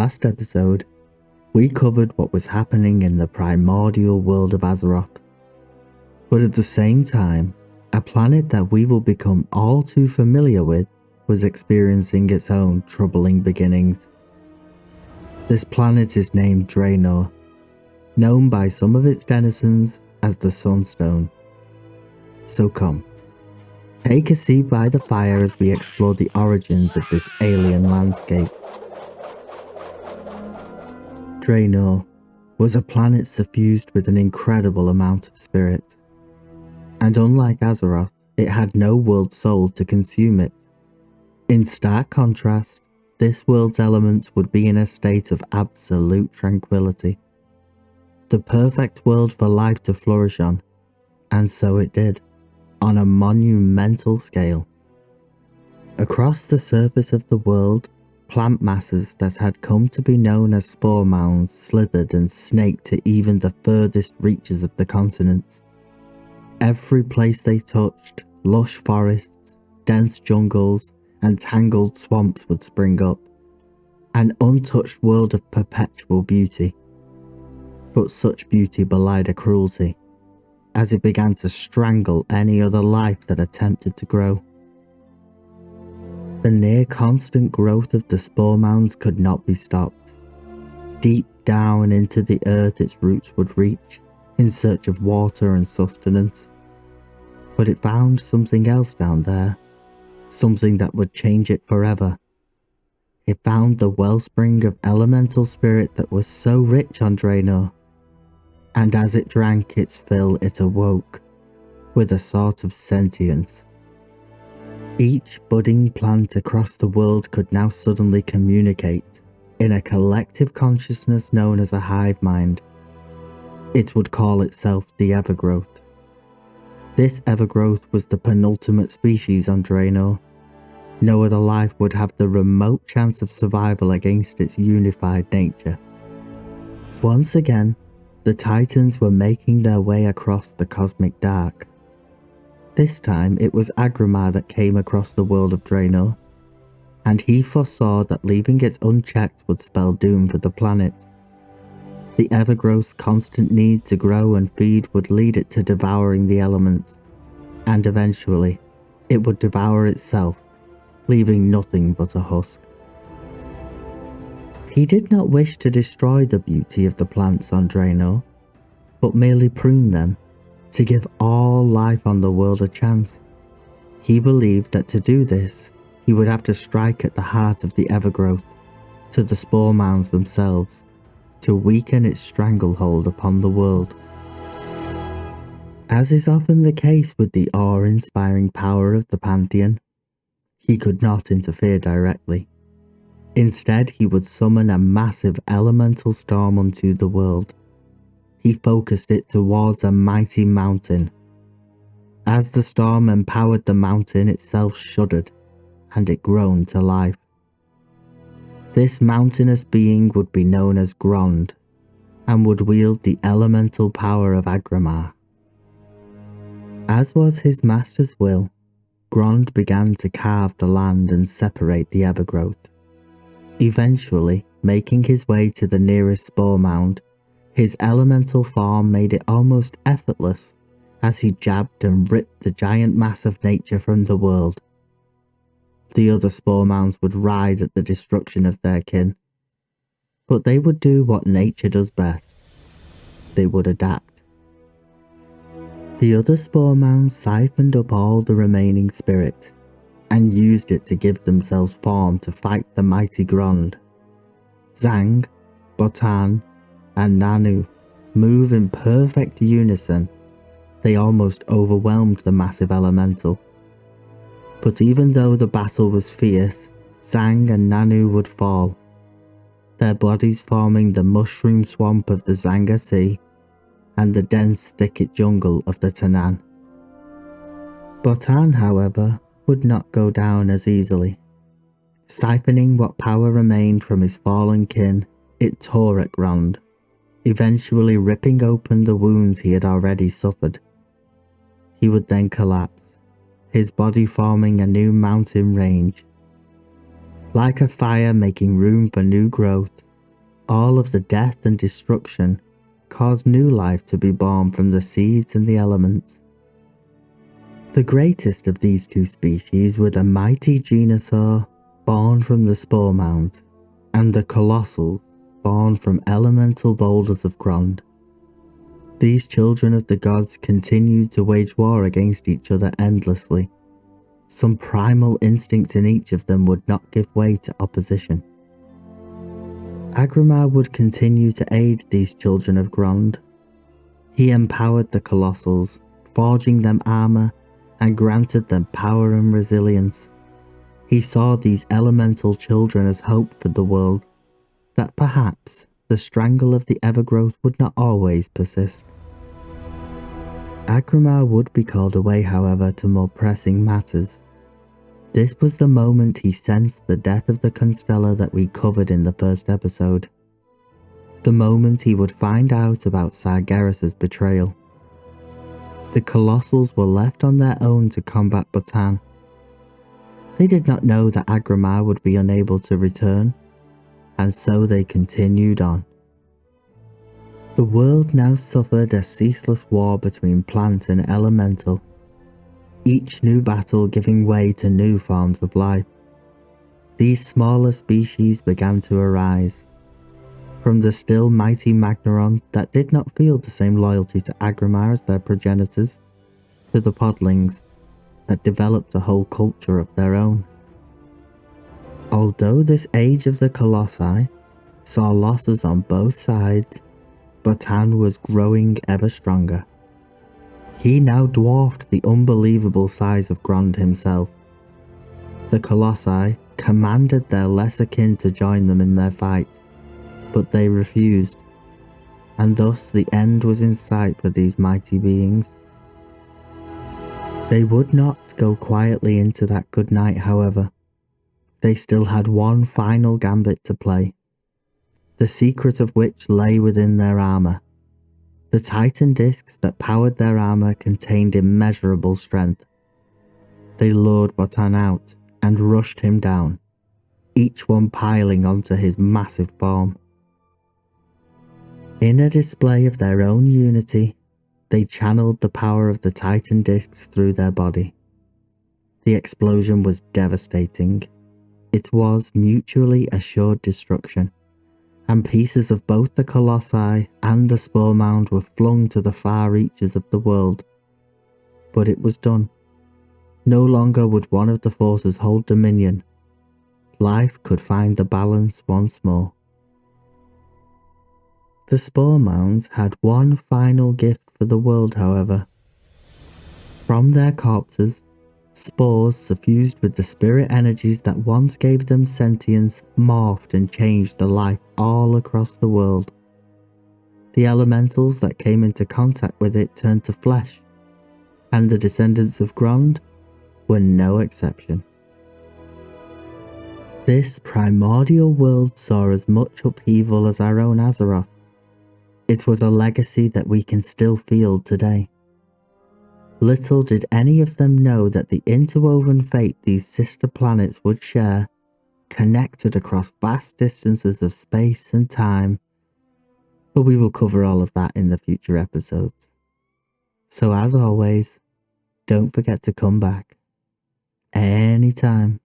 last episode, we covered what was happening in the primordial world of Azeroth. But at the same time, a planet that we will become all too familiar with was experiencing its own troubling beginnings. This planet is named Draenor, known by some of its denizens as the Sunstone. So come, take a seat by the fire as we explore the origins of this alien landscape. Draenor was a planet suffused with an incredible amount of spirit. And unlike Azeroth, it had no world soul to consume it. In stark contrast, this world's elements would be in a state of absolute tranquility. The perfect world for life to flourish on, and so it did, on a monumental scale. Across the surface of the world, plant masses that had come to be known as spore mounds slithered and snaked to even the furthest reaches of the continents. Every place they touched, lush forests, dense jungles, and tangled swamps would spring up. An untouched world of perpetual beauty. But such beauty belied a cruelty, as it began to strangle any other life that attempted to grow. The near constant growth of the spore mounds could not be stopped. Deep down into the earth its roots would reach, in search of water and sustenance. But it found something else down there, something that would change it forever. It found the wellspring of elemental spirit that was so rich on Draenor, and as it drank its fill it awoke, with a sort of sentience. Each budding plant across the world could now suddenly communicate, in a collective consciousness known as a hive mind. It would call itself the Evergrowth. This Evergrowth was the penultimate species on Draenor. No other life would have the remote chance of survival against its unified nature. Once again, the Titans were making their way across the cosmic dark. This time it was Agromar that came across the world of Draenor, and he foresaw that leaving it unchecked would spell doom for the planet. The Evergrowth's constant need to grow and feed would lead it to devouring the elements, and eventually, it would devour itself, leaving nothing but a husk. He did not wish to destroy the beauty of the plants on Draenor, but merely prune them, to give all life on the world a chance. He believed that to do this, he would have to strike at the heart of the Evergrowth, to the spore mounds themselves, to weaken its stranglehold upon the world. As is often the case with the awe-inspiring power of the Pantheon, he could not interfere directly. Instead, he would summon a massive elemental storm onto the world. He focused it towards a mighty mountain. As the storm empowered the mountain itself shuddered, and it groaned to life. This mountainous being would be known as Grond, and would wield the elemental power of Agromar. As was his master's will, Grond began to carve the land and separate the Evergrowth. Eventually, making his way to the nearest spore mound, his elemental form made it almost effortless as he jabbed and ripped the giant mass of nature from the world. The other spore mounds would writhe at the destruction of their kin, but they would do what nature does best. They would adapt. The other spore mounds siphoned up all the remaining spirit, and used it to give themselves form to fight the mighty Grond. Zang, Botan, and Nanu move in perfect unison. They almost overwhelmed the massive elemental. But even though the battle was fierce, Zang and Nanu would fall, their bodies forming the mushroom swamp of the Zanga Sea and the dense thicket jungle of the Tanan. Botan, however, would not go down as easily. Siphoning what power remained from his fallen kin, it tore at Grond, eventually ripping open the wounds he had already suffered. He would then collapse, his body forming a new mountain range. Like a fire making room for new growth, All of the death and destruction caused new life to be born from the seeds and the elements. The greatest of these two species were the mighty Genosaur, born from the spore mound, and the Colossals, born from elemental boulders of Grond. These children of the gods continued to wage war against each other endlessly. Some primal instinct in each of them would not give way to opposition. Agromar would continue to aid these children of Grond. He empowered the Colossals, forging them armor and granted them power and resilience. He saw these elemental children as hope for the world, that perhaps the strangle of the Evergrowth would not always persist. Agromar would be called away, however, to more pressing matters. This was the moment he sensed the death of the Constellar that we covered in the first episode. The moment he would find out about Sargeras's betrayal. The Colossals were left on their own to combat Bhutan. They did not know that Agromar would be unable to return, and so they continued on. The world now suffered a ceaseless war between plant and elemental, each new battle giving way to new forms of life. These smaller species began to arise, from the still mighty Magneron that did not feel the same loyalty to Agromar as their progenitors, to the Podlings that developed a whole culture of their own. Although this age of the Colossi saw losses on both sides, Bhutan was growing ever stronger. He now dwarfed the unbelievable size of Grond himself. The Colossi commanded their lesser kin to join them in their fight, but they refused, and thus the end was in sight for these mighty beings. They would not go quietly into that good night, however. They still had one final gambit to play, the secret of which lay within their armor. The Titan discs that powered their armor contained immeasurable strength. They lured Bhutan out and rushed him down, each one piling onto his massive form. In a display of their own unity, they channeled the power of the Titan discs through their body. The explosion was devastating. It was mutually assured destruction, and pieces of both the Colossi and the Spore Mound were flung to the far reaches of the world. But it was done. No longer would one of the forces hold dominion. Life could find the balance once more. The Spore Mounds had one final gift for the world, however. From their corpses, spores suffused with the spirit energies that once gave them sentience morphed and changed the life all across the world. The elementals that came into contact with it turned to flesh, and the descendants of Grond were no exception. This primordial world saw as much upheaval as our own Azeroth. It was a legacy that we can still feel today. Little did any of them know that the interwoven fate these sister planets would share connected across vast distances of space and time. But we will cover all of that in the future episodes. So as always, don't forget to come back anytime.